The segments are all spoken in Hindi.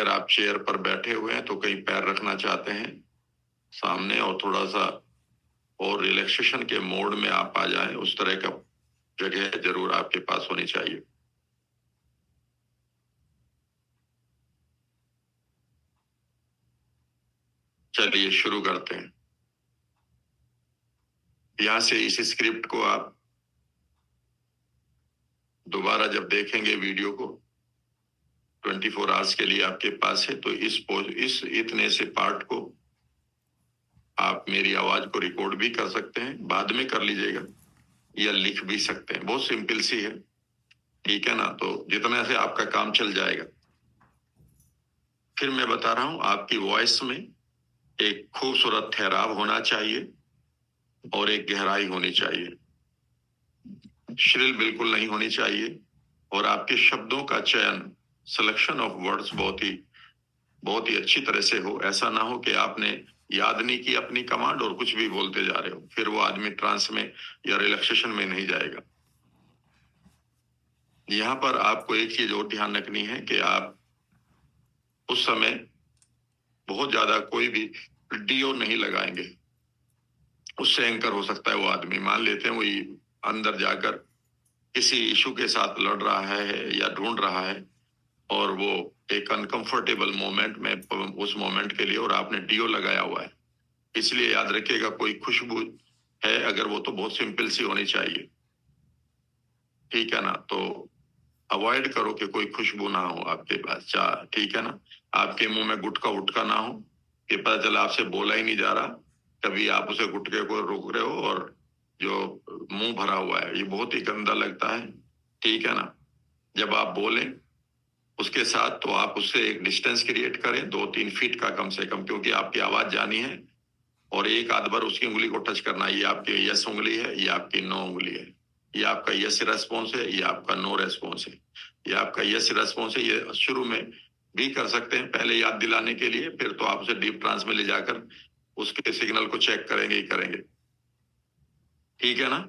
अगर आप चेयर पर बैठे हुए हैं तो कहीं पैर रखना चाहते हैं सामने और थोड़ा सा और रिलैक्सेशन के मोड में आप आ जाएं, उस तरह का जगह जरूर आपके पास होनी चाहिए। चलिए शुरू करते हैं। यहां से इस स्क्रिप्ट को आप दोबारा जब देखेंगे वीडियो को 24 आवर्स के लिए आपके पास है, तो इस इतने से पार्ट को आप मेरी आवाज को रिकॉर्ड भी कर सकते हैं, बाद में कर लीजिएगा, या लिख भी सकते हैं। बहुत सिंपल सी है, ठीक है ना। तो जितने से आपका काम चल जाएगा। फिर मैं बता रहा हूं, आपकी वॉइस में एक खूबसूरत ठहराव होना चाहिए और एक गहराई होनी चाहिए। श्रिल बिल्कुल नहीं होनी चाहिए, और आपके शब्दों का चयन, सिलेक्शन ऑफ वर्ड्स बहुत ही अच्छी तरह से हो। ऐसा ना हो कि आपने याद नहीं की अपनी कमांड और कुछ भी बोलते जा रहे हो, फिर वो आदमी ट्रांस में या रिलैक्सेशन में नहीं जाएगा। यहाँ पर आपको एक चीज और ध्यान रखनी है कि आप उस समय बहुत ज्यादा कोई भी डीओ नहीं लगाएंगे। उससे एंकर हो सकता है वो आदमी, मान लेते हैं वही अंदर जाकर किसी इशू के साथ लड़ रहा है या ढूंढ रहा है, और वो एक अनकंफर्टेबल मोमेंट में, उस मोमेंट के लिए, और आपने डीओ लगाया हुआ है। इसलिए याद रखिएगा, कोई खुशबू है अगर, वो तो बहुत सिंपल सी होनी चाहिए, ठीक है ना। तो अवॉइड करो कि कोई खुशबू ना हो आपके पास, ठीक है ना। आपके मुंह में गुटखा उटका ना हो कि पता चला आपसे बोला ही नहीं जा रहा, कभी आप उसे गुटके को रोक रहे हो और जो मुंह भरा हुआ है, ये बहुत ही गंदा लगता है, ठीक है ना। जब आप बोलें उसके साथ, तो आप उससे एक डिस्टेंस क्रिएट करें 2-3 फीट का कम से कम, क्योंकि आपकी आवाज जानी है, और एक आध बार उसकी उंगली को टच करना। ये आपकी यस उंगली है, ये आपकी नो उंगली है, ये आपका यस रेस्पॉन्स है, ये आपका नो रेस्पॉन्स है। ये आपका यस रेस्पॉन्स है, ये शुरू में भी कर सकते हैं पहले याद दिलाने के लिए, फिर तो आप उसे डीप ट्रांस में ले जाकर उसके सिग्नल को चेक करेंगे ही करेंगे, ठीक है ना।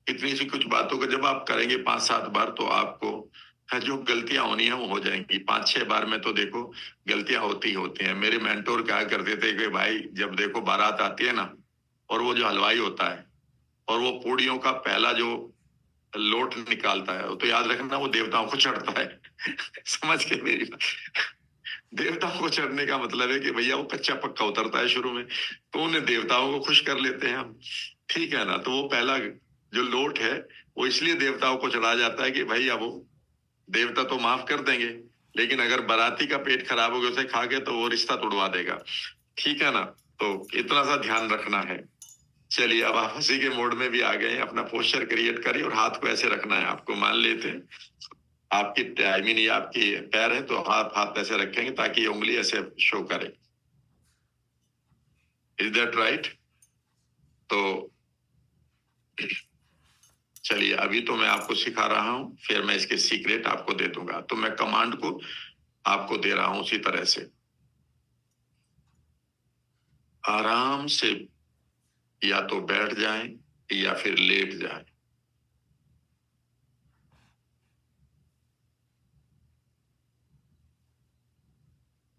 इतनी सी कुछ बातों को जब आप करेंगे 5-7 बार, तो आपको जो गलतियां होनी है वो हो जाएंगी। 5-6 बार में तो देखो गलतियां होती ही होती हैं। मेरे मेंटोर क्या करते थे कि भाई, जब देखो बारात आती है ना, और वो जो हलवाई होता है और वो पूड़ियों का पहला जो लोट निकालता है, तो याद रखना वो देवताओं को चढ़ता है। समझ के मेरी बात? देवताओं को चढ़ने का मतलब है कि भैया वो कच्चा पक्का उतरता है शुरू में, तो उन्हें देवताओं को खुश कर लेते हैं हम, ठीक है ना। तो वो पहला जो लोट है, वो इसलिए देवताओं को चढ़ाया जाता है कि भाई अब वो देवता तो माफ कर देंगे, लेकिन अगर बाराती का पेट खराब हो गया उसे खा के, तो वो रिश्ता तोड़वा देगा, ठीक है ना। तो इतना सा ध्यान रखना है। चलिए, अब आप हंसी के मोड में भी आ गए हैं, अपना पोस्चर क्रिएट करिए, और हाथ को ऐसे रखना है आपको। मान लेते हैं आपकी, आई मीन ये आपकी पैर है, तो हाथ हाथ ऐसे रखेंगे ताकि ये उंगली ऐसे शो करे। Is that right? तो चलिए, अभी तो मैं आपको सिखा रहा हूं, फिर मैं इसके सीक्रेट आपको दे दूंगा। तो मैं कमांड को आपको दे रहा हूं उसी तरह से। आराम से या तो बैठ जाएं या फिर लेट जाएं।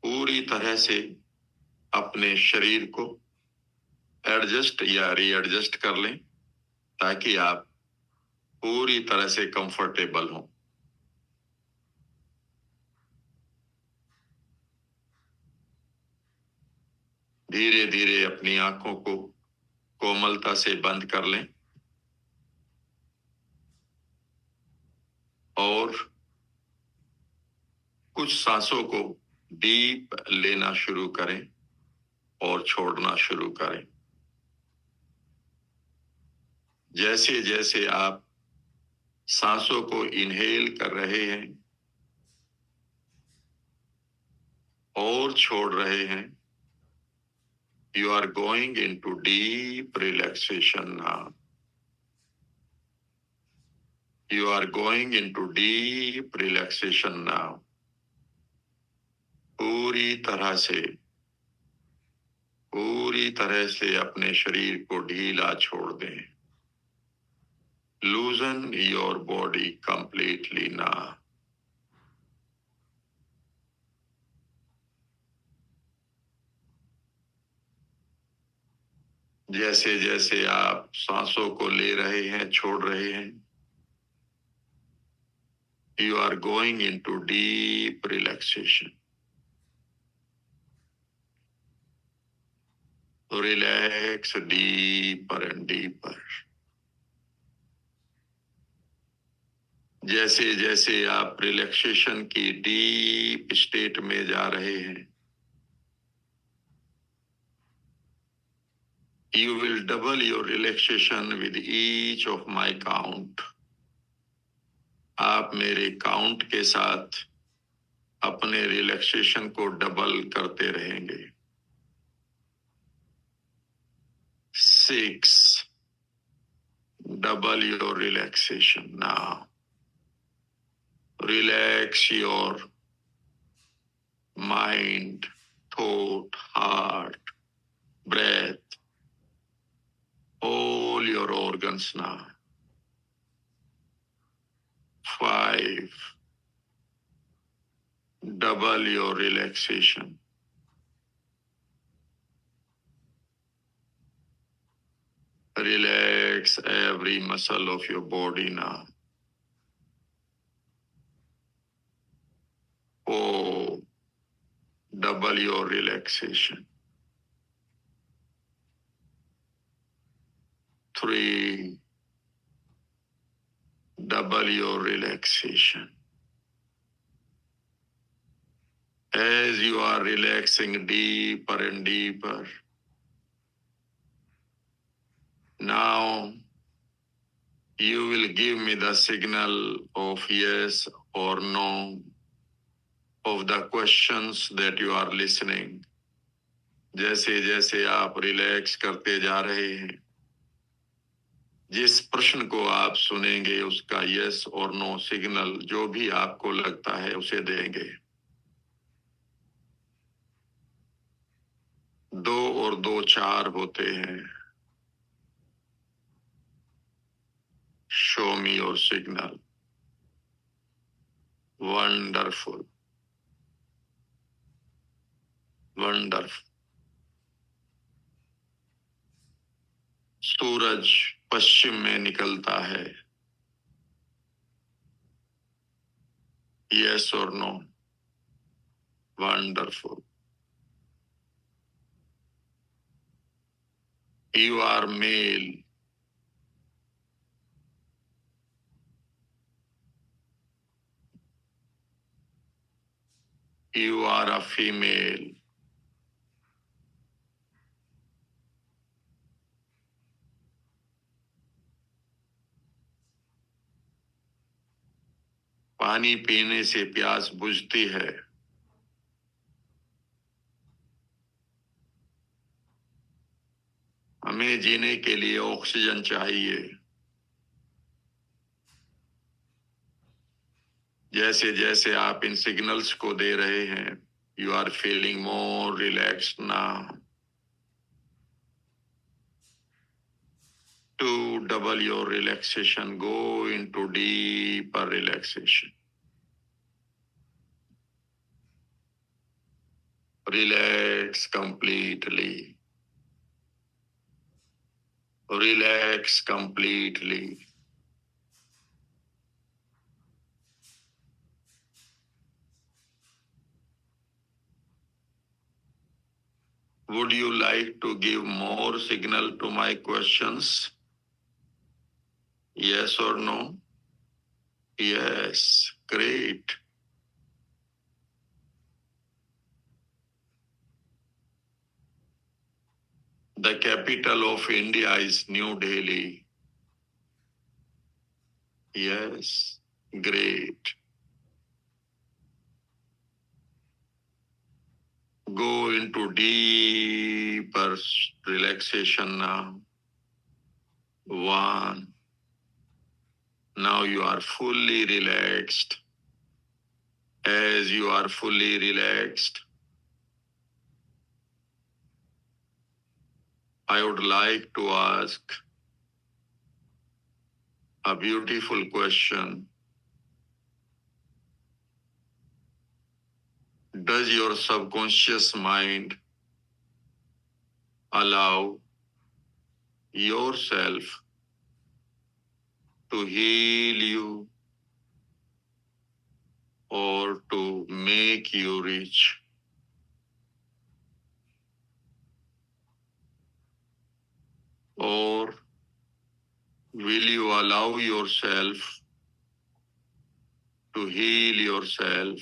पूरी तरह से अपने शरीर को एडजस्ट या रीएडजस्ट कर लें, ताकि आप पूरी तरह से कंफर्टेबल हों। धीरे धीरे अपनी आंखों को कोमलता से बंद कर लें, और कुछ सांसों को डीप लेना शुरू करें और छोड़ना शुरू करें। जैसे जैसे आप सांसों को इनहेल कर रहे हैं और छोड़ रहे हैं, you are going into deep relaxation now. You are going into deep relaxation now. पूरी तरह से अपने शरीर को ढीला छोड़ दें। Loosen your body completely now. जैसे जैसे आप सांसों को ले रहे हैं, छोड़ रहे हैं, you are going into deep relaxation. Relax deeper and deeper. जैसे जैसे आप रिलैक्सेशन की डीप स्टेट में जा रहे हैं, you will double your relaxation with each of my count. आप मेरे काउंट के साथ अपने रिलैक्सेशन को डबल करते रहेंगे. 6. Double your relaxation now. Relax your mind, thought, heart, breath, all your organs now. 5. Double your relaxation. Relax every muscle of your body now. 4. Double your relaxation. 3. Double your relaxation. As you are relaxing deeper and deeper, now you will give me the signal of yes or no of the questions that you are listening. जैसे जैसे आप रिलैक्स करते जा रहे हैं, जिस प्रश्न को आप सुनेंगे उसका यस और नो सिग्नल जो भी आपको लगता है उसे देंगे. 2 और 2 4 होते हैं. Show me your signal. Wonderful. Wonderful. सूरज पश्चिम में निकलता है. Yes or no? Wonderful. You are male. You are a female. पानी पीने से प्यास बुझती है. हमें जीने के लिए ऑक्सीजन चाहिए. जैसे जैसे आप इन सिग्नल्स को दे रहे हैं, you are feeling more relaxed now. To double your relaxation, go into deeper relaxation. Relax completely. Relax completely. Would you like to give more signal to my questions? Yes or no? Yes, great. The capital of India is New Delhi. Yes, great. Go into deeper relaxation now. 1. Now you are fully relaxed. As you are fully relaxed, I would like to ask a beautiful question. Does your subconscious mind allow yourself to heal you or to make you rich. Or will you allow yourself to heal yourself?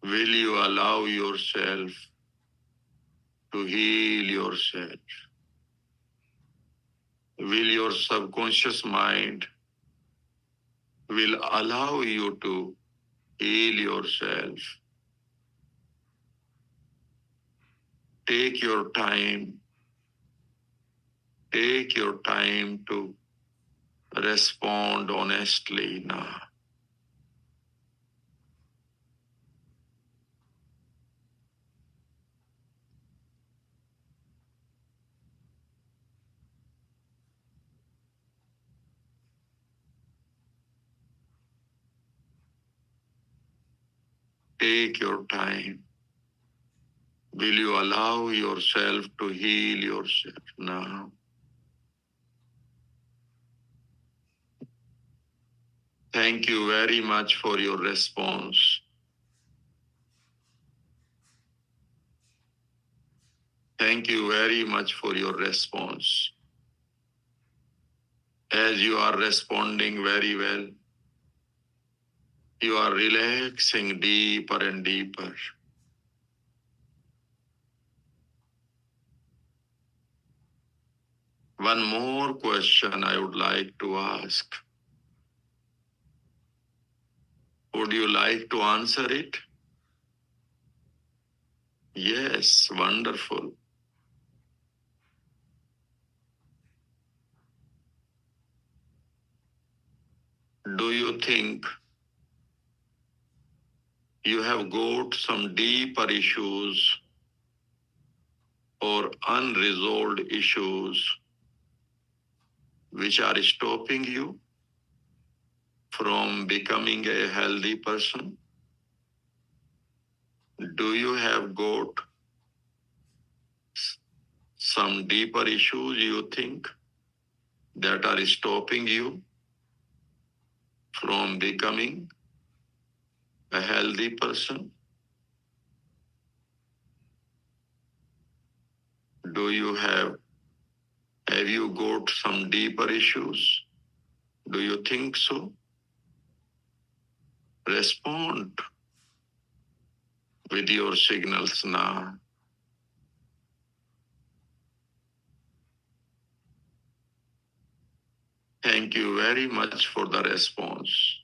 Will you allow yourself to heal yourself? Will your subconscious mind will allow you to heal yourself? Take your time. Take your time to respond honestly now. Take your time. Will you allow yourself to heal yourself now? Thank you very much for your response. Thank you very much for your response. As you are responding very well, you are relaxing deeper and deeper. One more question I would like to ask. Would you like to answer it? Yes, wonderful. Do you think you have got some deeper issues or unresolved issues which are stopping you from becoming a healthy person? Do you have got some deeper issues you think that are stopping you from becoming a healthy person? Have you got some deeper issues? Do you think so? Respond with your signals now. Thank you very much for the response.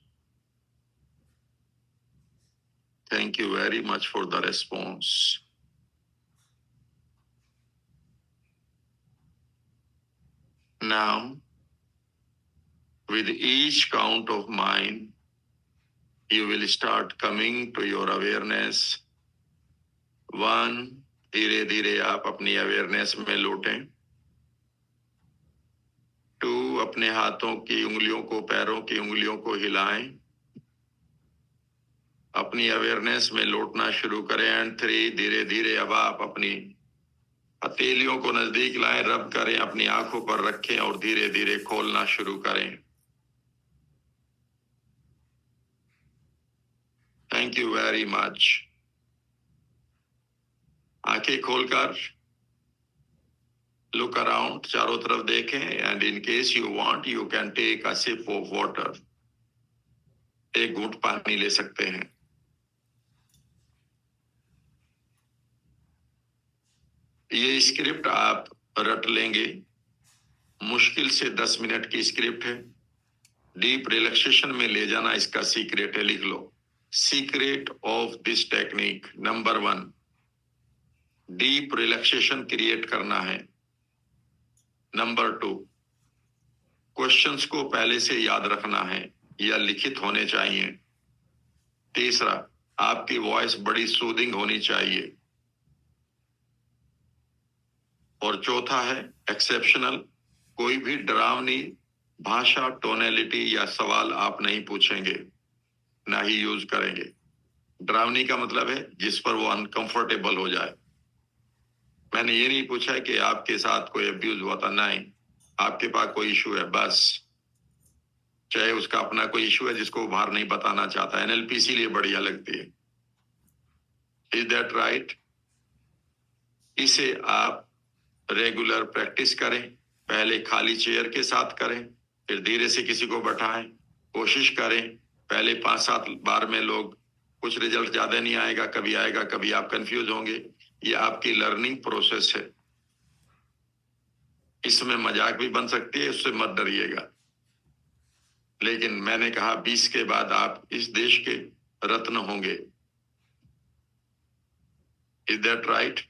Thank you very much for the response. Now, with each count of mine, you will start coming to your awareness. 1, धीरे धीरे आप अपनी अवेयरनेस में लौटें. 2, अपने हाथों की उंगलियों को, पैरों की उंगलियों को हिलाएं. अपनी अवेयरनेस में लौटना शुरू करें. एंड 3, धीरे धीरे अब आप अपनी हथेलियों को नजदीक लाएं, रब करें, अपनी आंखों पर रखें और धीरे धीरे खोलना शुरू करें. Thank you very much. आंखें खोलकर लुक अराउंड, चारों तरफ देखें. And in case you want, you can take a sip of water. एक घूंट पानी ले सकते हैं. ये स्क्रिप्ट आप रट लेंगे. मुश्किल से 10 मिनट की स्क्रिप्ट है. डीप रिलैक्सेशन में ले जाना इसका सीक्रेट है. लिख लो. Secret of this technique, number 1, deep relaxation create करना है. नंबर 2, क्वेश्चंस को पहले से याद रखना है या लिखित होने चाहिए. तीसरा, आपकी वॉइस बड़ी सूदिंग होनी चाहिए. और चौथा है एक्सेप्शनल. कोई भी डरावनी भाषा, टोनैलिटी या सवाल आप नहीं पूछेंगे, ना ही यूज करेंगे. डरावनी का मतलब है जिस पर वो अनकंफर्टेबल हो जाए. मैंने ये नहीं पूछा कि आपके साथ कोई अब्यूज हुआ था, नहीं, आपके पास कोई इशू है बस, चाहे उसका अपना कोई इशू है जिसको वो बाहर नहीं बताना चाहता। एनएलपी इसीलिए बढ़िया लगती है। Is that right? इसे आप रेगुलर प्रैक्टिस करें। पहले खाली चेयर के साथ करें, फिर धीरे से किसी को बैठाएं, कोशिश करें। पहले 5-7 बार में लोग कुछ रिजल्ट ज्यादा नहीं आएगा, कभी आएगा, कभी आप कंफ्यूज होंगे। ये आपकी लर्निंग प्रोसेस है, इसमें मजाक भी बन सकती है, उससे मत डरिएगा। लेकिन मैंने कहा 20 के बाद आप इस देश के रत्न होंगे। Is that right?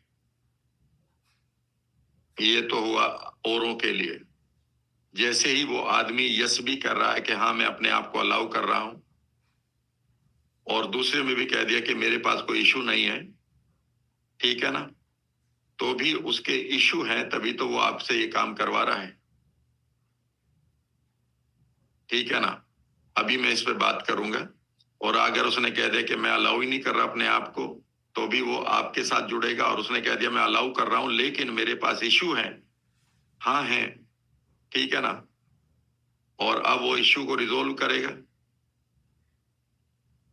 ये तो हुआ औरों के लिए। जैसे ही वो आदमी यस भी कर रहा है कि हाँ मैं अपने आप को अलाउ कर रहा हूं, और दूसरे में भी कह दिया कि मेरे पास कोई इशू नहीं है, ठीक है ना, तो भी उसके इशू हैं, तभी तो वो आपसे ये काम करवा रहा है, ठीक है ना। अभी मैं इस पे बात करूंगा। और अगर उसने कह दिया कि मैं अलाउ ही नहीं कर रहा अपने आप को, तो भी वो आपके साथ जुड़ेगा। और उसने कह दिया मैं अलाउ कर रहा हूं लेकिन मेरे पास इशू है, हाँ है, ठीक है ना, और अब वो इशू को रिजोल्व करेगा।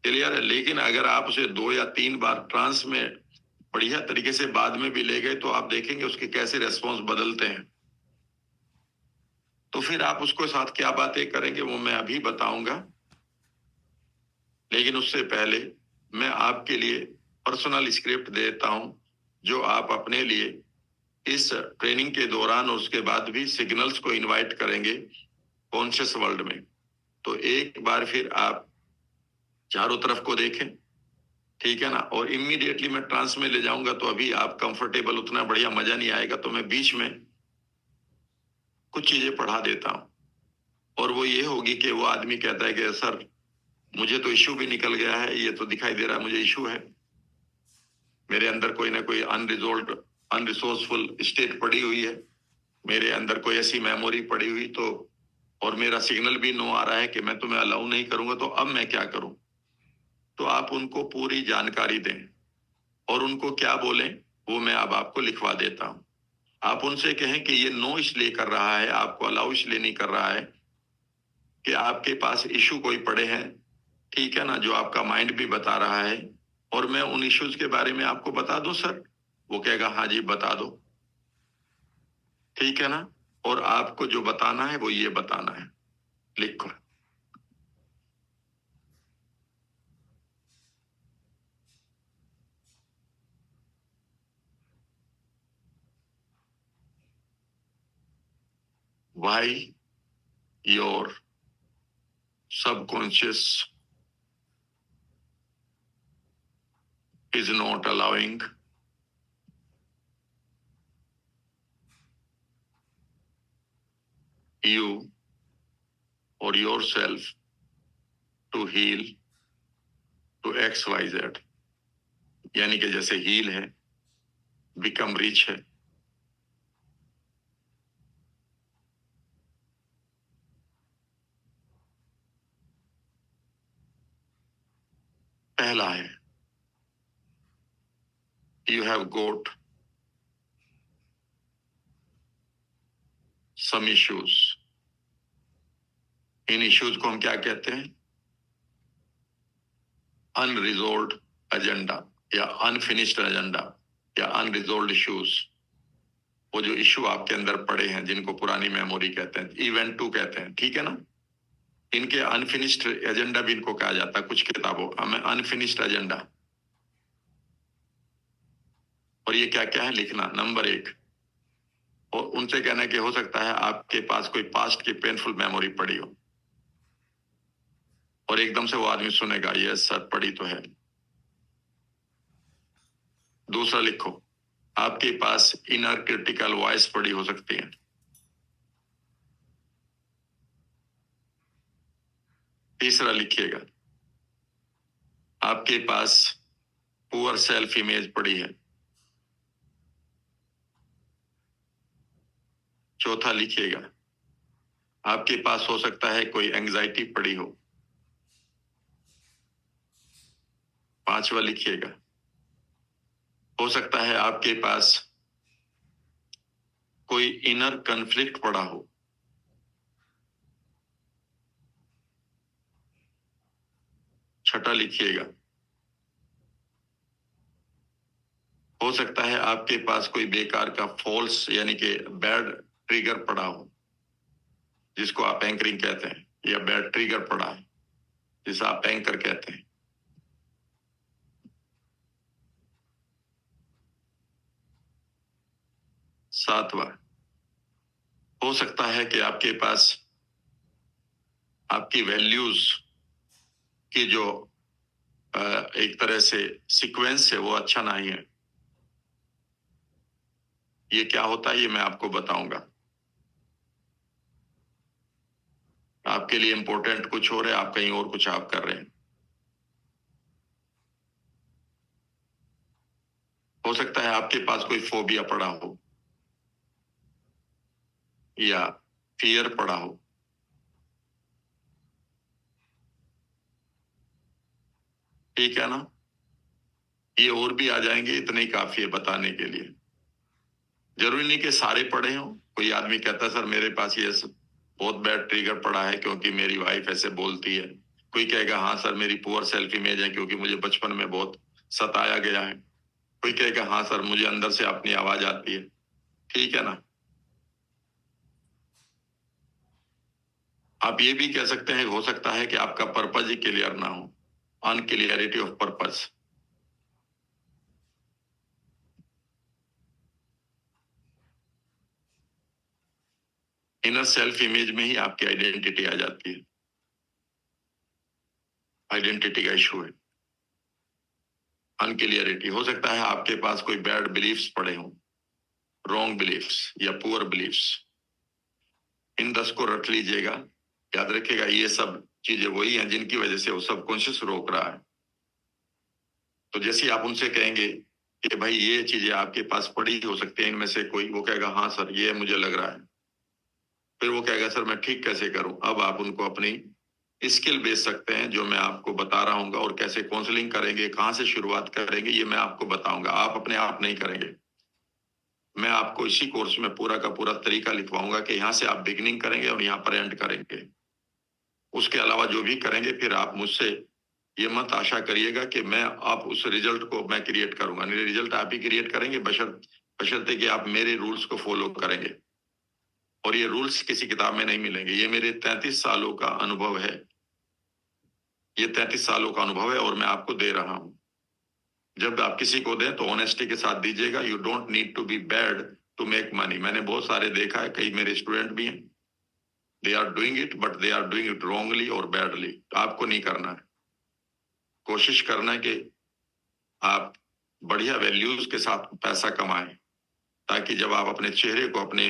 क्लियर है? लेकिन अगर आप उसे 2 या 3 बार ट्रांस में बढ़िया तरीके से बाद में भी ले गए, तो आप देखेंगे उसके कैसे रेस्पॉन्स बदलते हैं। तो फिर आप उसको साथ क्या बातें करेंगे वो मैं अभी बताऊंगा। लेकिन उससे पहले मैं आपके लिए पर्सनल स्क्रिप्ट देता हूं, जो आप अपने लिए इस ट्रेनिंग के दौरान और उसके बाद भी सिग्नल्स को इनवाइट करेंगे कॉन्शियस वर्ल्ड में। तो एक बार फिर आप चारों तरफ को देखें, ठीक है ना। और इमीडिएटली मैं ट्रांस में ले जाऊंगा, तो अभी आप कंफर्टेबल, उतना बढ़िया मजा नहीं आएगा, तो मैं बीच में कुछ चीजें पढ़ा देता हूं। और वो ये होगी कि वो आदमी कहता है कि सर मुझे तो इश्यू भी निकल गया है, ये तो दिखाई दे रहा है मुझे इश्यू है, मेरे अंदर कोई ना कोई अनरिजोल्व अनरिसोर्सफुल स्टेट पड़ी हुई है, मेरे अंदर कोई ऐसी मेमोरी पड़ी हुई, तो और मेरा सिग्नल भी नो आ रहा है कि मैं तुम्हें अलाउ नहीं करूंगा, तो अब मैं क्या करूं। तो आप उनको पूरी जानकारी दें, और उनको क्या बोलें वो मैं अब आपको लिखवा देता हूं। आप उनसे कहें कि ये नो इसलिए कर रहा है, आपको अलाउ इसलिए नहीं कर रहा है कि आपके पास इशू कोई पड़े हैं, ठीक है ना, जो आपका माइंड भी बता रहा है, और मैं उन इश्यूज के बारे में आपको बता दूं सर। वो कहेगा हाँ जी बता दो, ठीक है ना। और आपको जो बताना है वो ये बताना है, लिखो। Why your subconscious is not allowing you or yourself to heal to XYZ। यानी कि जैसे हील है, बिकम रिच है, पहला है you have got some issues. इन इश्यूज को हम क्या कहते हैं? अनरिजोल्व एजेंडा, या अनफिनिश्ड एजेंडा, या अनरिजोल्व इश्यूज। वो जो इश्यू आपके अंदर पड़े हैं, जिनको पुरानी मेमोरी कहते हैं, इवेंट 2 कहते हैं, ठीक है ना। इनके अनफिनिश्ड एजेंडा भी इनको कहा जाता है कुछ किताबों में, अनफिनिश्ड एजेंडा। और ये क्या क्या है लिखना, नंबर 1। और उनसे कहना कि हो सकता है आपके पास कोई पास्ट की पेनफुल मेमोरी पड़ी हो, और एकदम से वो आदमी सुनेगा यस सर पड़ी तो है। दूसरा लिखो, आपके पास इनर क्रिटिकल वॉइस पड़ी हो सकती है। तीसरा लिखिएगा, आपके पास पुअर सेल्फ इमेज पड़ी है। चौथा लिखिएगा, आपके पास हो सकता है कोई एंजाइटी पड़ी हो। पांचवा लिखिएगा, हो सकता है आपके पास कोई इनर कन्फ्लिक्ट पड़ा हो, छठा लिखिएगा। हो सकता है आपके पास कोई बेकार का फॉल्स यानी कि बैड ट्रिगर पड़ा हो, जिसको आप एंकरिंग कहते हैं, या बैड ट्रिगर पड़ा है जिसे आप एंकर कहते हैं। सातवां, हो सकता है कि आपके पास आपकी वैल्यूज की जो एक तरह से सीक्वेंस है वो अच्छा नहीं है। ये क्या होता है ये मैं आपको बताऊंगा। आपके लिए इंपॉर्टेंट कुछ और है, आप कहीं और कुछ आप कर रहे हैं। हो सकता है आपके पास कोई फोबिया पड़ा हो या फियर पड़ा हो। ठीक है ना? ये और भी आ जाएंगे, इतने ही काफी है बताने के लिए। जरूरी नहीं कि सारे पढ़े हों। कोई आदमी कहता है सर मेरे पास ये बहुत बैड ट्रिगर पड़ा है क्योंकि मेरी वाइफ ऐसे बोलती है। कोई कहेगा हाँ सर मेरी पुअर सेल्फ इमेज है क्योंकि मुझे बचपन में बहुत सताया गया है। कोई कहेगा हाँ सर मुझे अंदर से अपनी आवाज आती है। ठीक है ना? आप ये भी कह सकते हैं, हो सकता है कि आपका पर्पज ही क्लियर ना हो, unclarity of purpose. Inner self image में ही आपकी आइडेंटिटी आ जाती है। आइडेंटिटी का इशू है, अनक्लियरिटी। हो सकता है आपके पास कोई बैड बिलीफ्स पड़े हों, रॉन्ग बिलीफ्स या पुअर बिलीफ्स। इन 10 को रट लीजिएगा। याद रखिएगा ये सब चीजें वही हैं जिनकी वजह से वो सबकॉन्शियस रोक रहा है। तो जैसे ही आप उनसे कहेंगे कि भाई ये चीजें आपके पास पड़ी हो सकती है इनमें से कोई, वो कहेगा हाँ सर ये मुझे लग रहा है। फिर वो कहेगा सर मैं ठीक कैसे करूं। अब आप उनको अपनी स्किल बेच सकते हैं जो मैं आपको बता रहा हूँ, और कैसे काउंसलिंग करेंगे, कहाँ से शुरुआत करेंगे ये मैं आपको बताऊंगा। आप अपने आप नहीं करेंगे, मैं आपको इसी कोर्स में पूरा का पूरा तरीका लिखवाऊंगा कि यहाँ से आप बिगिनिंग करेंगे और यहाँ पर एंड करेंगे। उसके अलावा जो भी करेंगे फिर आप मुझसे ये मत आशा करिएगा कि मैं आप उस रिजल्ट को मैं क्रिएट करूंगा। नहीं, रिजल्ट आप ही क्रिएट करेंगे बशर्ते कि आप मेरे रूल्स को फॉलो करेंगे। और ये रूल्स किसी किताब में नहीं मिलेंगे, ये मेरे 33 सालों का अनुभव है। ये 33 सालों का अनुभव है और मैं आपको दे रहा हूं। जब आप किसी को दें तो ऑनेस्टी के साथ दीजिएगा। You don't need to be bad to make money. मैंने बहुत सारे देखा है, कई मेरे स्टूडेंट भी हैं, they are doing it but they are doing it wrongly और बैडली। आपको नहीं करना है। कोशिश करना है कि आप बढ़िया वैल्यूज के साथ पैसा कमाएं, ताकि जब आप अपने चेहरे को अपने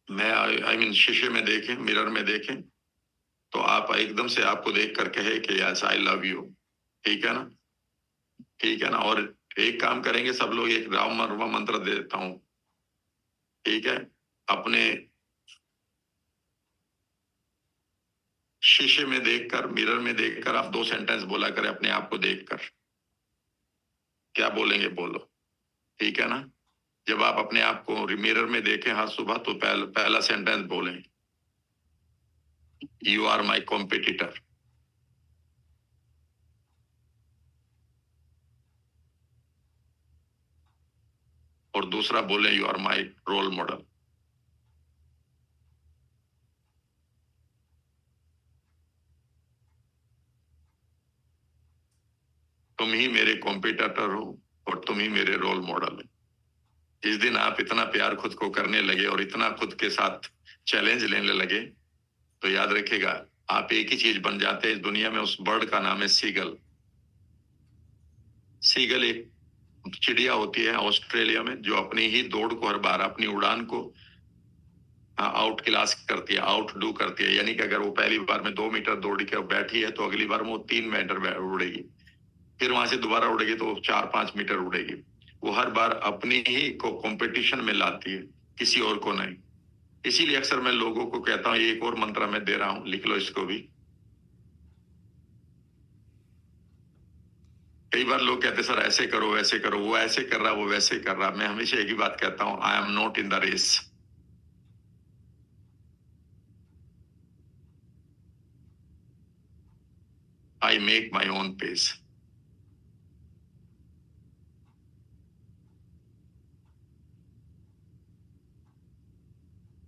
मैं आई मीन शीशे में देखें, मिरर में देखें, तो आप एकदम से आपको देख कर कहे कि यस आई लव यू। ठीक है ना? ठीक है ना? और एक काम करेंगे सब लोग, एक राम मर्मा मंत्र दे देता हूं। ठीक है? अपने शीशे में देखकर, मिरर में देखकर आप 2 सेंटेंस बोला करें अपने आप को देखकर। क्या बोलेंगे बोलो। ठीक है ना? जब आप अपने आप को मिरर में देखें हर सुबह तो पहला सेंटेंस बोलें, यू आर माई कॉम्पिटिटर। और दूसरा बोले, you are my role model. तुम ही मेरे कॉम्पिटिटर हो और तुम ही मेरे रोल मॉडल हो। जिस दिन आप इतना प्यार खुद को करने लगे और इतना खुद के साथ चैलेंज लेने लगे, तो याद रखिएगा आप एक ही चीज बन जाते हैं इस दुनिया में। उस बर्ड का नाम है सीगल। सीगल एक चिड़िया होती है ऑस्ट्रेलिया में, जो अपनी ही दौड़ को हर बार, अपनी उड़ान को आउट क्लास करती है, आउट डू करती है। यानी कि अगर वो पहली बार में 2 मीटर दौड़ के बैठी है तो अगली बार में वो 3 मीटर उड़ेगी। फिर वहां से दोबारा उड़ेगी तो 4-5 मीटर उड़ेगी। वो हर बार अपनी ही को कंपटीशन में लाती है, किसी और को नहीं। इसीलिए अक्सर मैं लोगों को कहता हूँ, एक और मंत्र मैं दे रहा हूं, लिख लो इसको भी। कई बार लोग कहते सर ऐसे करो वैसे करो, वो ऐसे कर रहा वो वैसे कर रहा। मैं हमेशा एक ही बात कहता हूं, I am not in the race. I make my own pace.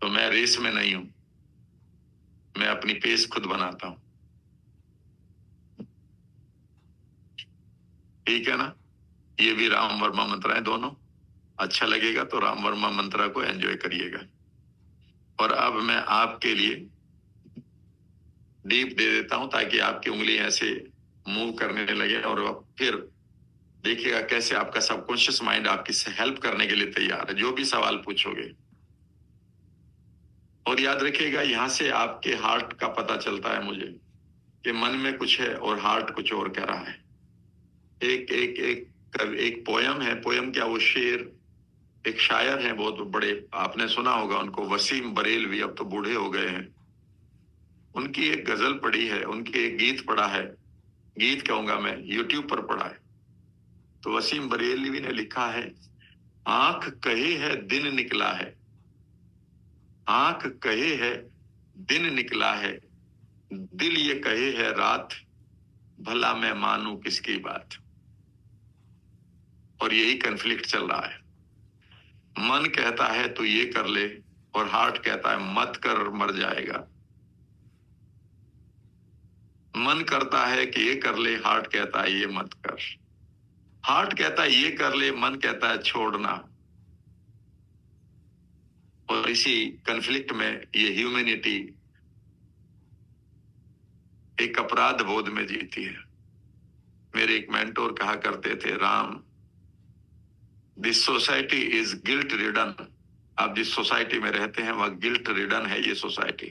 तो मैं रेस में नहीं हूं, मैं अपनी पेस खुद बनाता हूं। ठीक है ना? ये भी राम वर्मा मंत्र है दोनों। अच्छा लगेगा तो राम वर्मा मंत्रा को एंजॉय करिएगा। और अब मैं आपके लिए डीप दे देता हूं ताकि आपकी उंगली ऐसे मूव करने लगे और फिर देखिएगा कैसे आपका सबकॉन्शियस माइंड आपकी हेल्प करने के लिए तैयार है, जो भी सवाल पूछोगे। और याद रखिएगा, यहां से आपके हार्ट का पता चलता है मुझे कि मन में कुछ है और हार्ट कुछ और कह रहा है। एक एक एक एक पोयम है, पोयम क्या वो शेर, एक शायर हैं बहुत बड़े, आपने सुना होगा उनको, वसीम बरेलवी, अब तो बूढ़े हो गए हैं। उनकी एक गजल पढ़ी है, उनके एक गीत पढ़ा है, गीत कहूंगा मैं, यूट्यूब पर पढ़ा है। तो वसीम बरेलवी ने लिखा है, आंख कहे है दिन निकला है, आंख कहे है दिन निकला है, दिल ये कहे है रात, भला मैं मानूं किसकी बात। और यही कन्फ्लिक्ट चल रहा है। मन कहता है तो ये कर ले और हार्ट कहता है मत कर, मर जाएगा। मन करता है कि ये कर ले, हार्ट कहता है ये मत कर। हार्ट कहता है ये कर ले, मन कहता है छोड़ना। और इसी कन्फ्लिक्ट में ये ह्यूमैनिटी एक अपराध बोध में जीती है। मेरे एक मेंटोर कहा करते थे, Ram, this society is guilt ridden. आप जिस सोसाइटी में रहते हैं वह गिल्ट रिडन है ये सोसाइटी।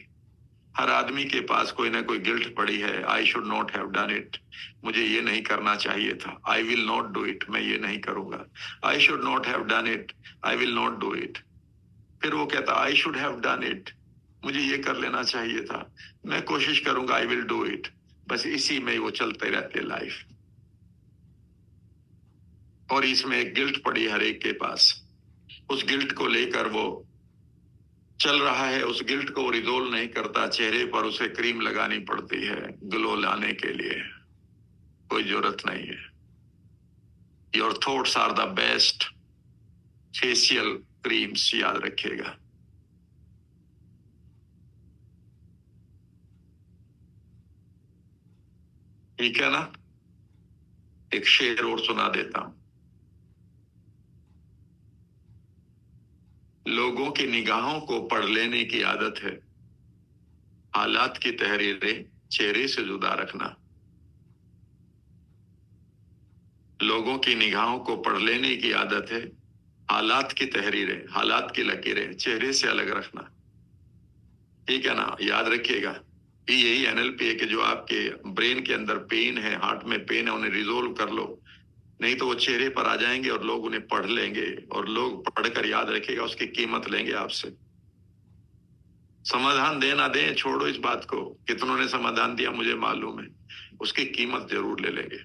हर आदमी के पास कोई ना कोई गिल्ट पड़ी है। I should not have done it, मुझे ये नहीं करना चाहिए था। I will not do it, मैं ये नहीं करूंगा। I should not have done it, I will not do it. फिर वो कहता I should have done it, मुझे ये कर लेना चाहिए था, मैं कोशिश करूंगा, आई विल डू इट। बस इसी में वो चलते रहते लाइफ। और इसमें एक गिल्ट पड़ी हर एक के पास, उस गिल्ट को लेकर वो चल रहा है, उस गिल्ट को रिजोल्व नहीं करता। चेहरे पर उसे क्रीम लगानी पड़ती है ग्लो लाने के लिए, कोई जरूरत नहीं है। Your thoughts are the best facial creams, याद रखिएगा। ठीक है ना? एक शेर और सुना देता हूं। लोगों की निगाहों को पढ़ लेने की आदत है, हालात की तहरीरें चेहरे से जुदा रखना। लोगों की निगाहों को पढ़ लेने की आदत है, हालात की तहरीरें, हालात की लकीरें चेहरे से अलग रखना। ठीक है ना? याद रखिएगा, यही एनएलपी है कि जो आपके ब्रेन के अंदर पेन है, हार्ट में पेन है, उन्हें रिजोल्व कर लो, नहीं तो वो चेहरे पर आ जाएंगे और लोग उन्हें पढ़ लेंगे और लोग पढ़कर याद रखेगा, उसकी कीमत लेंगे आपसे। समाधान दे ना दे, छोड़ो इस बात को, कितनों ने समाधान दिया मुझे मालूम है, उसकी कीमत जरूर ले लेंगे।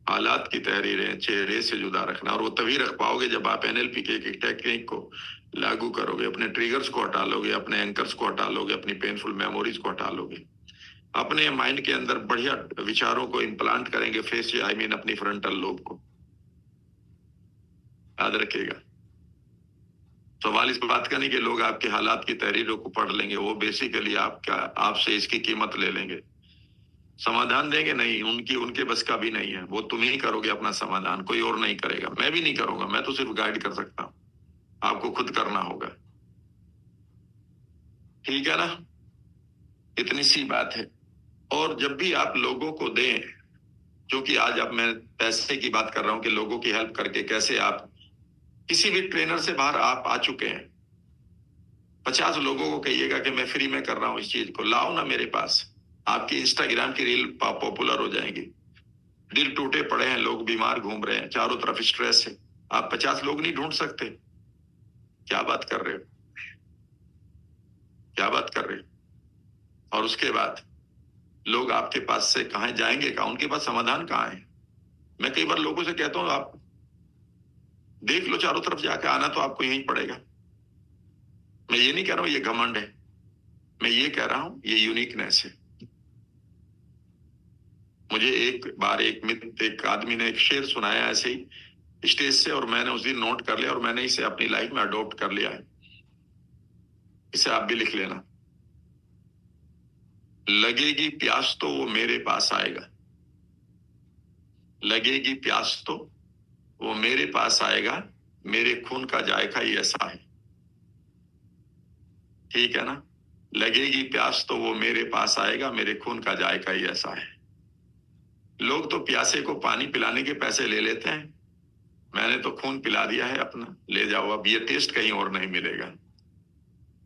हालात की तहरीरें चेहरे से जुदा रखना, और वो तभी रख पाओगे जब आप एनएलपी के टेक्निक को लागू करोगे, अपने ट्रिगर्स को हटा लोगे, अपने एंकर्स को हटा लोगे, अपनी पेनफुल मेमोरीज को हटा लोगे, अपने माइंड के अंदर बढ़िया विचारों को इम्प्लांट करेंगे, फेस आई मीन अपनी फ्रंटल लोब को। याद रखिएगा, सवाल इस बात का नहीं कि लोग आपके हालात की तहरीरों को पढ़ लेंगे, वो बेसिकली आपका आपसे इसकी कीमत ले लेंगे। समाधान देंगे नहीं, उनकी उनके बस का भी नहीं है, वो तुम ही करोगे अपना समाधान, कोई और नहीं करेगा, मैं भी नहीं करूंगा, मैं तो सिर्फ गाइड कर सकता हूं, आपको खुद करना होगा। ठीक है ना? इतनी सी बात है। और जब भी आप लोगों को दें, क्योंकि आज अब मैं पैसे की बात कर रहा हूं कि लोगों की हेल्प करके कैसे आप किसी भी ट्रेनर से बाहर आप आ चुके हैं, 50 लोगों को कहिएगा कि मैं फ्री में कर रहा हूं इस चीज को, लाओ ना मेरे पास, आपकी इंस्टाग्राम की रील पॉपुलर हो जाएंगी। दिल टूटे पड़े हैं, लोग बीमार घूम रहे हैं, चारों तरफ स्ट्रेस है, आप 50 लोग नहीं ढूंढ सकते? क्या बात कर रहे हो, क्या बात कर रहे हो? और उसके बाद लोग आपके पास से कहां जाएंगे, कहां, उनके पास समाधान कहां है? मैं कई बार लोगों से कहता हूं आप देख लो चारों तरफ जाके, आना तो आपको यहीं पड़ेगा। मैं ये नहीं कह रहा हूं ये घमंड है, मैं ये कह रहा हूं ये यूनिकनेस है। मुझे एक बार एक आदमी ने एक शेर सुनाया ऐसे ही स्टेज से, और मैंने उस दिन नोट कर लिया और मैंने इसे अपनी लाइफ में अडॉप्ट कर लिया है। इसे आप भी लिख लेना। लगेगी प्यास तो वो मेरे पास आएगा, लगेगी प्यास तो वो मेरे पास आएगा, मेरे खून का जायका ही ऐसा है। ठीक है ना? लगेगी प्यास तो वो मेरे पास आएगा, मेरे खून का जायका ही ऐसा है। लोग तो प्यासे को पानी पिलाने के पैसे ले लेते हैं, मैंने तो खून पिला दिया है अपना, ले जाओ अब, ये टेस्ट कहीं और नहीं मिलेगा।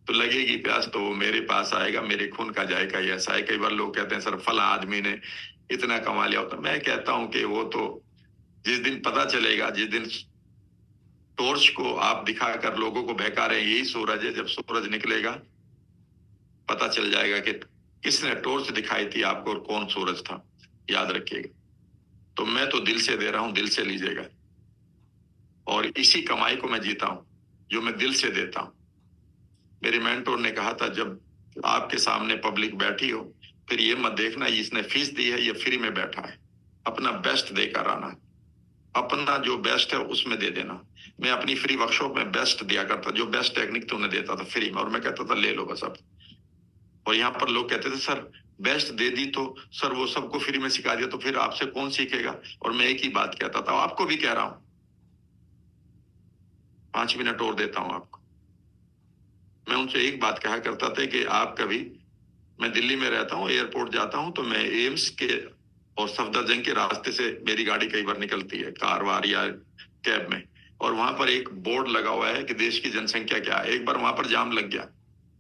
तो लगेगी प्यास तो वो मेरे पास आएगा, मेरे खून का जायका ही ऐसा है। कई बार लोग कहते हैं सर फला आदमी ने इतना कमा लिया होता, मैं कहता हूं कि वो तो जिस दिन पता चलेगा, जिस दिन टॉर्च को आप दिखाकर लोगों को बहका रहे हैं यही सूरज है, जब सूरज निकलेगा पता चल जाएगा कि किसने टॉर्च दिखाई थी आपको और कौन सूरज था। याद रखिएगा। तो मैं तो दिल से दे रहा हूं, दिल से लीजिएगा, और इसी कमाई को मैं जीता हूं जो मैं दिल से देता हूं। मेरे मेंटोर ने कहा था जब आपके सामने पब्लिक बैठी हो फिर ये मत देखना इसने फीस दी है, ये फ्री में बैठा है, अपना बेस्ट देकर आना, अपना जो बेस्ट है उसमें दे देना। मैं अपनी फ्री वर्कशॉप में बेस्ट दिया करता, जो बेस्ट टेक्निक तो उन्हें देता था फ्री में, और मैं कहता था ले लो बस अब। और यहाँ पर लोग कहते थे सर बेस्ट दे दी तो सर वो सबको फ्री में सिखा दिया तो फिर आपसे कौन सीखेगा। और मैं एक ही बात कहता था, आपको भी कह रहा हूं, 5 मिनट और देता हूं आपको। मैं उनसे एक बात कहा करता था कि आप कभी, मैं दिल्ली में रहता हूँ, एयरपोर्ट जाता हूँ तो मैं एम्स के और सफदरजंग के रास्ते से मेरी गाड़ी कई बार निकलती है कार वार या कैब में, और वहां पर एक बोर्ड लगा हुआ है कि देश की जनसंख्या क्या है। एक बार वहां पर जाम लग गया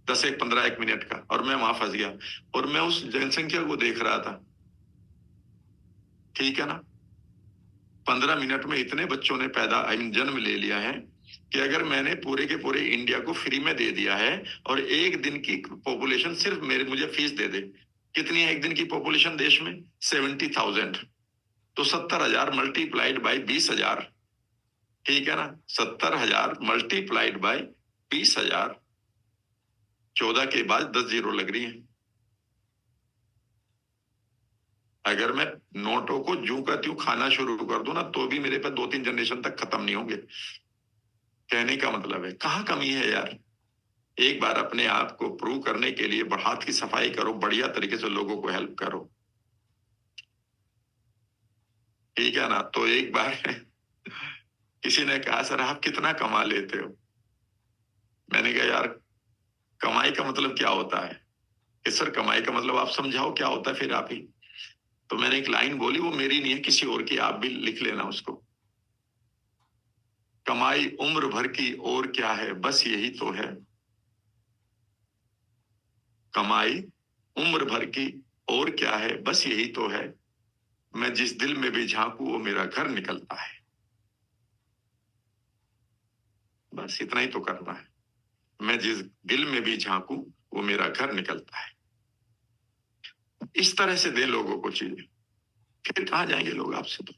1 मिनट का, और मैं वहां फंस गया और मैं उस जनसंख्या को देख रहा था। ठीक है ना? 15 मिनट में इतने बच्चों ने जन्म ले लिया है कि अगर मैंने पूरे के पूरे इंडिया को फ्री में दे दिया है और एक दिन की पॉपुलेशन सिर्फ मुझे फीस दे दे, कितनी है एक दिन की पॉपुलेशन देश में? 70,000। तो 70,000 मल्टीप्लाइड बाई 20,000। ठीक है ना? 70,000 मल्टीप्लाइड बाई 20,000, 14 के बाद 10 जीरो लग रही है। अगर मैं नोटों को जू का त्यों खाना शुरू कर दूं ना तो भी मेरे पे 2-3 जनरेशन तक खत्म नहीं होंगे। कहने का मतलब है कहाँ कमी है यार। एक बार अपने आप को प्रूव करने के लिए हाथ की सफाई करो, बढ़िया तरीके से लोगों को हेल्प करो। ठीक है ना? तो एक बार किसी ने कहा सर आप कितना कमा लेते हो? मैंने कहा यार कमाई का मतलब क्या होता है? कि सर कमाई का मतलब आप समझाओ क्या होता है फिर आप ही। तो मैंने एक लाइन बोली, वो मेरी नहीं है किसी और की, आप भी लिख लेना उसको। कमाई उम्र भर की और क्या है, बस यही तो है। कमाई उम्र भर की और क्या है, बस यही तो है। मैं जिस दिल में भी झांकू वो मेरा घर निकलता है। बस इतना ही तो करना है। मैं जिस दिल में भी झांकू वो मेरा घर निकलता है। इस तरह से दे लोगों को चीजें, फिर कहाँ जाएंगे लोग आपसे तो।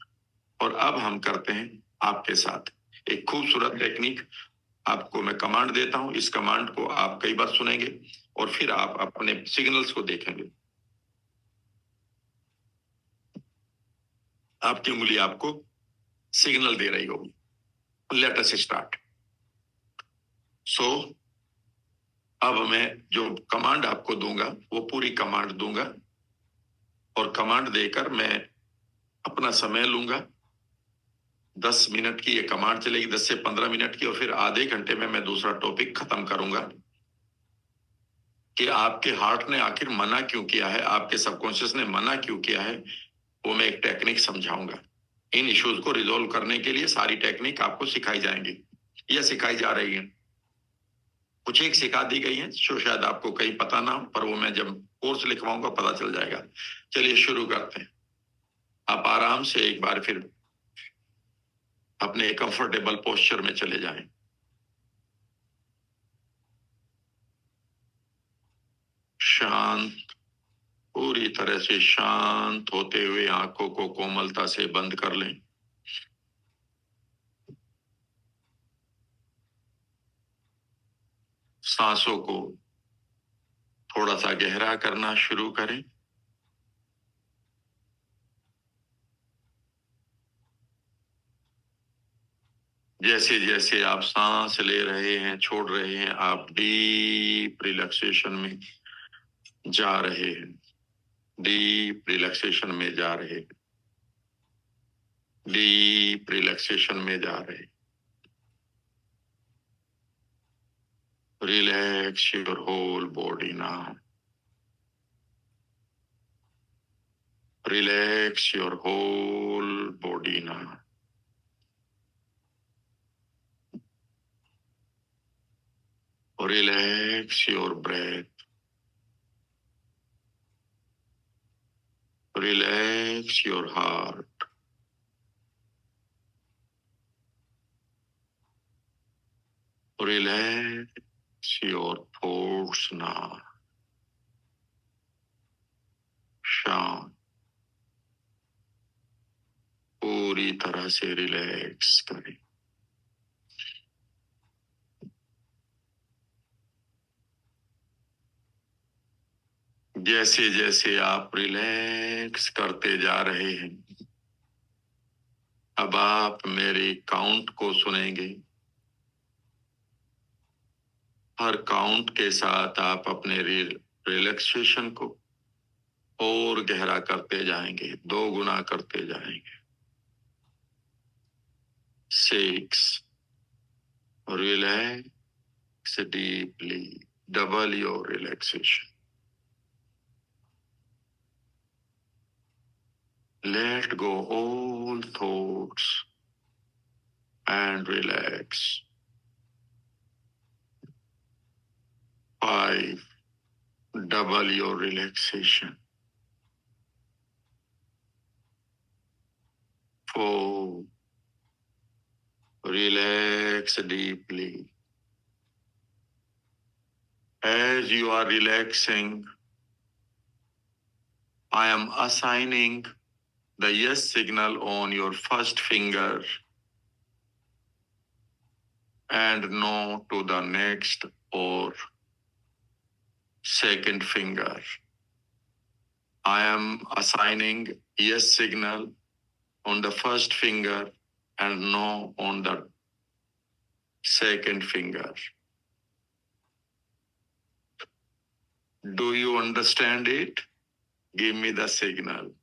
और अब हम करते हैं आपके साथ एक खूबसूरत टेक्निक। आपको मैं कमांड देता हूं, इस कमांड को आप कई बार सुनेंगे और फिर आप अपने सिग्नल्स को देखेंगे। आपकी उंगली आपको सिग्नल दे रही होगी। Let us start. सो अब मैं जो कमांड आपको दूंगा वो पूरी कमांड दूंगा, और कमांड देकर मैं अपना समय लूंगा। 10 मिनट की ये कमांड चलेगी, 10 से 15 मिनट की, और फिर आधे घंटे में मैं दूसरा टॉपिक खत्म करूंगा कि आपके हार्ट ने आखिर मना क्यों किया है, आपके सबकॉन्शियस ने मना क्यों किया है। वो मैं एक टेक्निक समझाऊंगा। इन इश्यूज को रिजोल्व करने के लिए सारी टेक्निक आपको सिखाई जाएंगी या सिखाई जा रही है। कुछ एक सिखा दी गई है जो शायद आपको कहीं पता ना हो, पर वो मैं जब कोर्स लिखवाऊंगा पता चल जाएगा। चलिए शुरू करते हैं। आप आराम से एक बार फिर अपने कंफर्टेबल पोस्चर में चले जाएं। शांत पूरी तरह से शांत होते हुए आंखों को कोमलता से बंद कर लें। सांसों को थोड़ा सा गहरा करना शुरू करें। जैसे जैसे आप सांस ले रहे हैं, छोड़ रहे हैं, आप डीप रिलैक्सेशन में जा रहे हैं, डीप रिलैक्सेशन में जा रहे हैं, डीप रिलैक्सेशन में जा रहे हैं। Relax your whole body now. Relax your whole body now. Relax your breath. Relax your heart. Relax your thoughts now. शांत, पूरी तरह से रिलैक्स करें। जैसे जैसे आप रिलैक्स करते जा रहे हैं, अब आप मेरे काउंट को सुनेंगे। हर काउंट के साथ आप अपने रिलैक्सेशन को और गहरा करते जाएंगे, 2 गुना करते जाएंगे। 6, relax deeply, double your relaxation. Let go all thoughts and relax. 5, double your relaxation. 4, relax deeply. As you are relaxing, I am assigning the yes signal on your first finger and no to the next or second finger. I am assigning yes signal on the first finger and no on the second finger. Do you understand it? Give me the signal.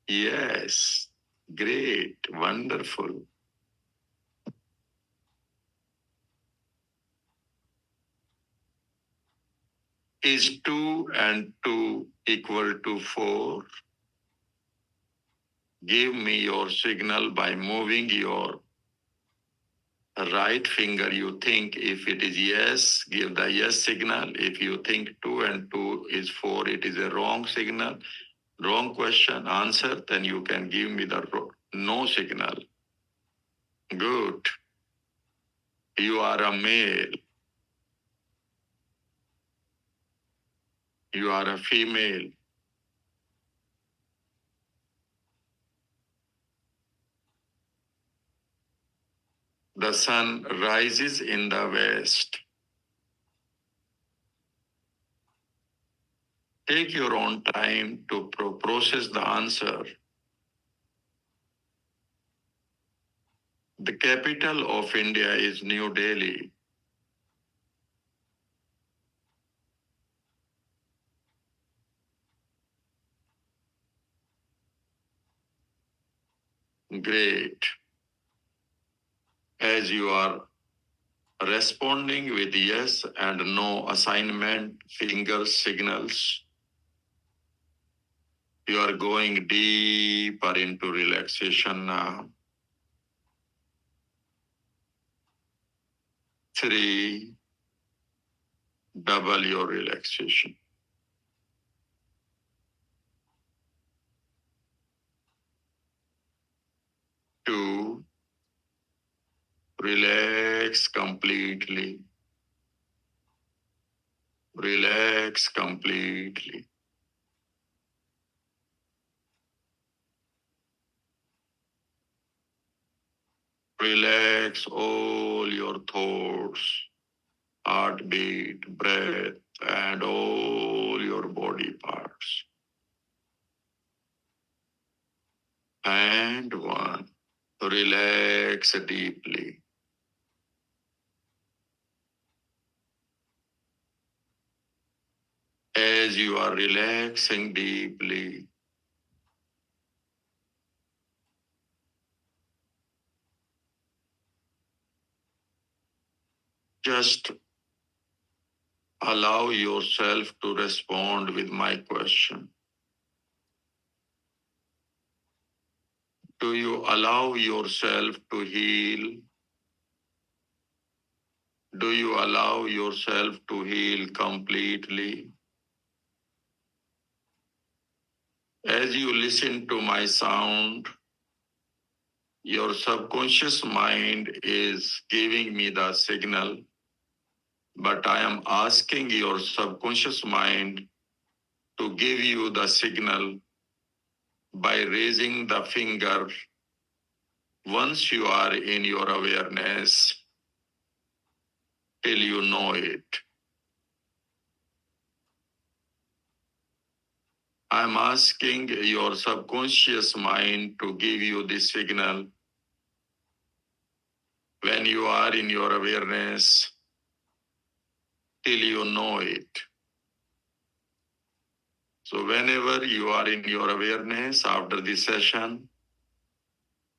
Yes, great, wonderful. Is 2 and 2 equal to 4? Give me your signal by moving your right finger. You think if it is yes, give the yes signal. If you think 2 and 2 is 4, it is a wrong signal, wrong question, answer, then you can give me the no signal. Good. You are a male. You are a female. The sun rises in the west. Take your own time to process the answer. The capital of India is New Delhi. Great. As you are responding with yes and no assignment finger signals, you are going deeper into relaxation now. 3, double your relaxation. 2, relax completely. Relax completely. Relax all your thoughts, heartbeat, breath, and all your body parts. And one. Relax deeply. As you are relaxing deeply, just allow yourself to respond with my question. Do you allow yourself to heal? Do you allow yourself to heal completely? As you listen to my sound, your subconscious mind is giving me the signal, but I am asking your subconscious mind to give you the signal by raising the finger once you are in your awareness till you know it. I'm asking your subconscious mind to give you this signal when you are in your awareness till you know it. So whenever you are in your awareness after this session,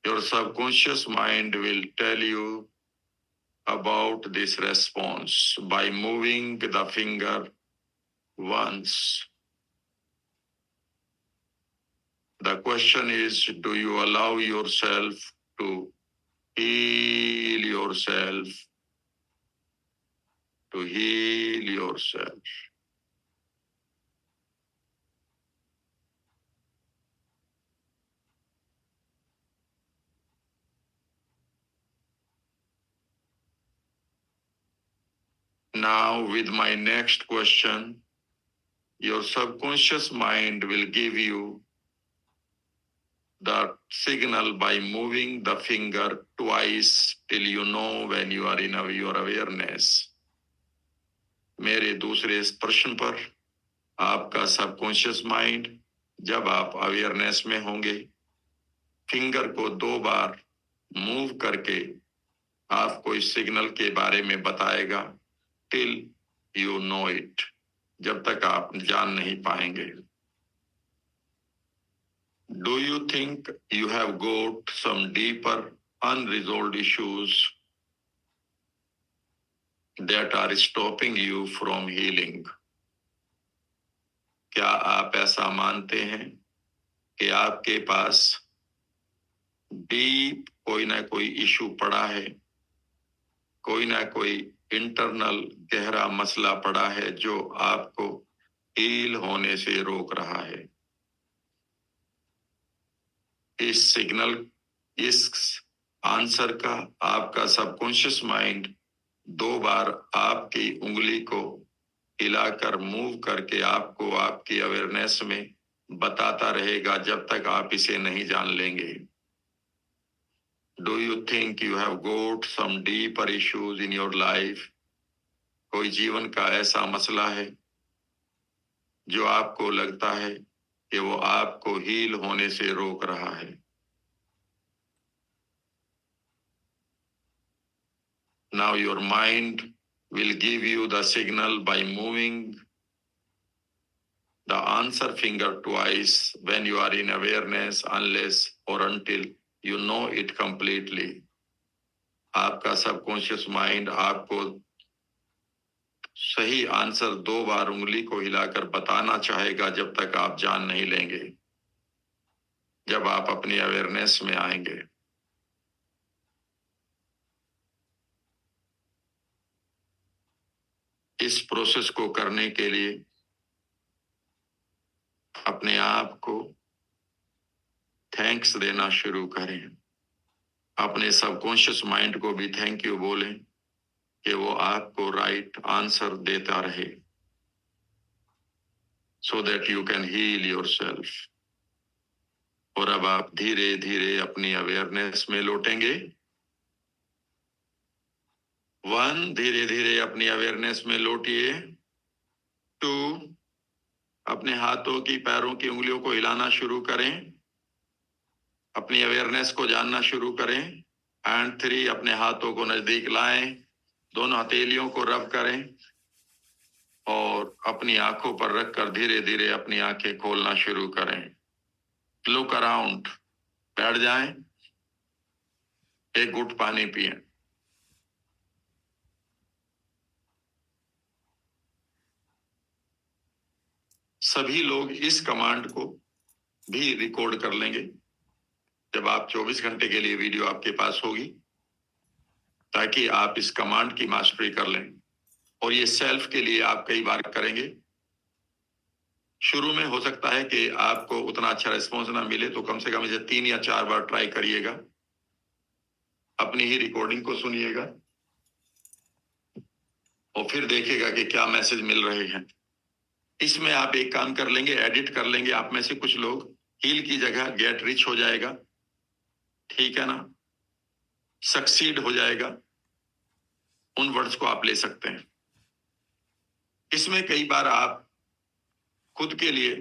your subconscious mind will tell you about this response by moving the finger once. The question is, do you allow yourself to heal yourself? To heal yourself. Now, with my next question, your subconscious mind will give you the signal by moving the finger twice till you know when you are in your awareness. मेरे दूसरे इस प्रश्न पर आपका सबकॉन्शियस माइंड जब आप अवेयरनेस में होंगे फिंगर को 2 बार मूव करके आपको इस सिग्नल के बारे में बताएगा टिल यू नो इट, जब तक आप जान नहीं पाएंगे. Do you think you have got some deeper unresolved issues that are stopping you from healing? क्या आप ऐसा मानते हैं कि आपके पास डीप कोई ना कोई इशू पड़ा है, कोई ना कोई इंटरनल गहरा मसला पड़ा है जो आपको हील होने से रोक रहा है? इस सिग्नल, इस आंसर का आपका सबकॉन्शियस माइंड 2 बार आपकी उंगली को हिलाकर मूव करके आपको आपकी अवेयरनेस में बताता रहेगा जब तक आप इसे नहीं जान लेंगे. Do you think you have got some deeper issues in your life? कोई जीवन का ऐसा मसला है जो आपको लगता है कि वो आपको हील होने से रोक रहा है? Now your mind will give you the signal by moving the answer finger twice when you are in awareness unless or until you know it completely. आपका सबकॉन्शियस माइंड आपको सही आंसर 2 बार उंगली को हिलाकर बताना चाहेगा जब तक आप जान नहीं लेंगे, जब आप अपनी अवेयरनेस में आएंगे. इस प्रोसेस को करने के लिए अपने आप को थैंक्स देना शुरू करें. अपने सबकॉन्शियस माइंड को भी थैंक यू बोलें कि वो आपको राइट आंसर देता रहे, so that you can heal yourself. और अब आप धीरे धीरे अपनी अवेयरनेस में लौटेंगे 1, धीरे धीरे अपनी अवेयरनेस में लौटिए। 2, अपने हाथों की पैरों की उंगलियों को हिलाना शुरू करें, अपनी अवेयरनेस को जानना शुरू करें। एंड 3, अपने हाथों को नजदीक लाएं, दोनों हथेलियों को रब करें और अपनी आंखों पर रखकर धीरे धीरे अपनी आंखें खोलना शुरू करें। लुक अराउंड, बैठ जाएं, एक घुट पानी पिएं। सभी लोग इस कमांड को भी रिकॉर्ड कर लेंगे जब आप 24 घंटे के लिए वीडियो आपके पास होगी, ताकि आप इस कमांड की मास्टरी कर लें। और ये सेल्फ के लिए आप कई बार करेंगे। शुरू में हो सकता है कि आपको उतना अच्छा रिस्पॉन्स ना मिले, तो कम से कम इसे 3 या 4 बार ट्राई करिएगा, अपनी ही रिकॉर्डिंग को सुनिएगा और फिर देखिएगा कि क्या मैसेज मिल रहे हैं। इसमें आप एक काम कर लेंगे, एडिट कर लेंगे। आप में से कुछ लोग हील की जगह गेट रिच हो जाएगा, ठीक है ना, सक्सीड हो जाएगा, उन वर्ड्स को आप ले सकते हैं। इसमें कई बार आप खुद के लिए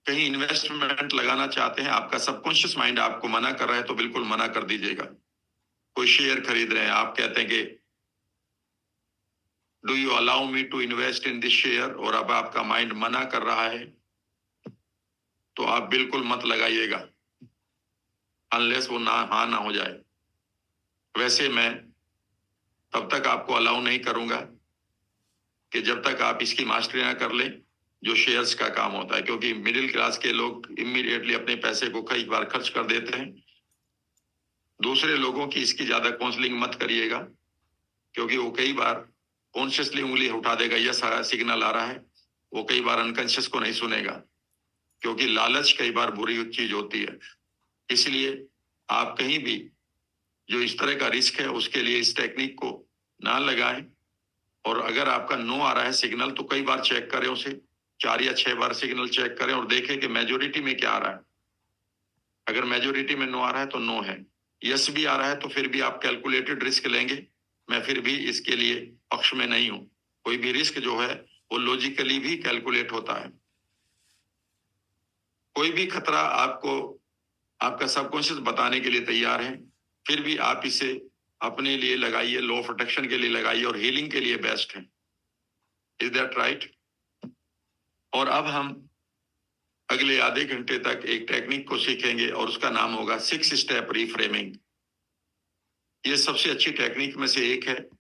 कहीं इन्वेस्टमेंट लगाना चाहते हैं, आपका सबकॉन्शियस माइंड आपको मना कर रहा है, तो बिल्कुल मना कर दीजिएगा। कोई शेयर खरीद रहे हैं, आप कहते हैं कि do you allow me to invest in this share, और अब आपका माइंड मना कर रहा है, तो आप बिल्कुल मत लगाइएगा अनलेस वो हाँ ना हो जाए। वैसे मैं तब तक आपको अलाउ नहीं करूंगा कि जब तक आप इसकी मास्टरी ना कर लें, जो शेयर्स का काम होता है, क्योंकि मिडिल क्लास के लोग इमीडिएटली अपने पैसे को कई बार खर्च कर देते हैं। दूसरे लोगों की इसकी ज्यादा काउंसलिंग मत करिएगा, क्योंकि वो कई बार कॉन्शियसली उंगली उठा देगा, यह सारा सिग्नल आ रहा है, वो कई बार अनकॉन्शियस को नहीं सुनेगा, क्योंकि लालच कई बार बुरी चीज होती है। इसलिए आप कहीं भी जो इस तरह का रिस्क है, उसके लिए इस टेक्निक को ना लगाएं। और अगर आपका नो आ रहा है सिग्नल, तो कई बार चेक करें उसे, 4 या 6 बार सिग्नल चेक करें और देखें कि मेजोरिटी में क्या आ रहा है। अगर मेजोरिटी में नो आ रहा है तो नो है, यस भी आ रहा है तो फिर भी आप कैलकुलेटेड रिस्क लेंगे। मैं फिर भी इसके लिए पक्ष में नहीं हूं। कोई भी रिस्क जो है वो लॉजिकली भी कैलकुलेट होता है। कोई भी खतरा आपको आपका सबकॉन्शियस बताने के लिए तैयार है, फिर भी आप इसे अपने लिए लगाइए, लॉ ऑफ अट्रैक्शन के लिए लगाइए और हीलिंग के लिए बेस्ट है। Is that right? और अब हम अगले आधे घंटे तक एक टेक्निक को सीखेंगे और उसका नाम होगा 6 स्टेप रिफ्रेमिंग। ये सबसे अच्छी टेक्निक में से एक है।